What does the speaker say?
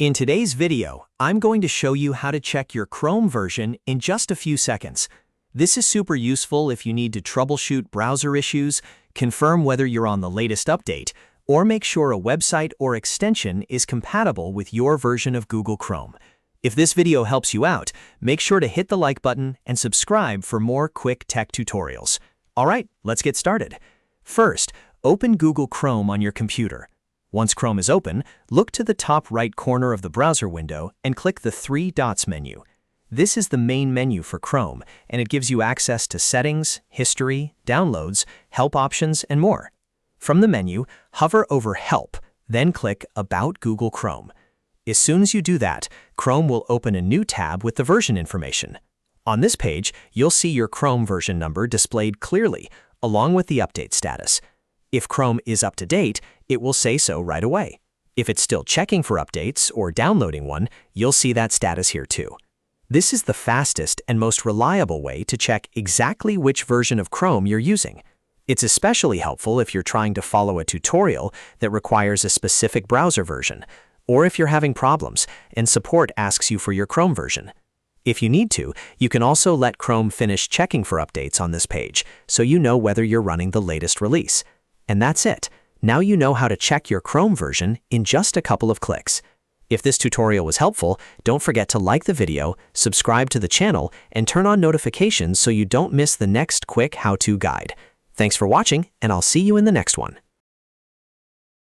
In today's video, I'm going to show you how to check your Chrome version in just a few seconds. This is super useful if you need to troubleshoot browser issues, confirm whether you're on the latest update, or make sure a website or extension is compatible with your version of Google Chrome. If this video helps you out, make sure to hit the like button and subscribe for more quick tech tutorials. All right, let's get started. First, open Google Chrome on your computer. Once Chrome is open, look to the top right corner of the browser window and click the three dots menu. This is the main menu for Chrome, and it gives you access to settings, history, downloads, help options, and more. From the menu, hover over Help, then click About Google Chrome. As soon as you do that, Chrome will open a new tab with the version information. On this page, you'll see your Chrome version number displayed clearly, along with the update status. If Chrome is up to date, it will say so right away. If it's still checking for updates or downloading one, you'll see that status here too. This is the fastest and most reliable way to check exactly which version of Chrome you're using. It's especially helpful if you're trying to follow a tutorial that requires a specific browser version, or if you're having problems and support asks you for your Chrome version. If you need to, you can also let Chrome finish checking for updates on this page, so you know whether you're running the latest release. And that's it. Now you know how to check your Chrome version in just a couple of clicks. If this tutorial was helpful, don't forget to like the video, subscribe to the channel, and turn on notifications so you don't miss the next quick how-to guide. Thanks for watching, and I'll see you in the next one.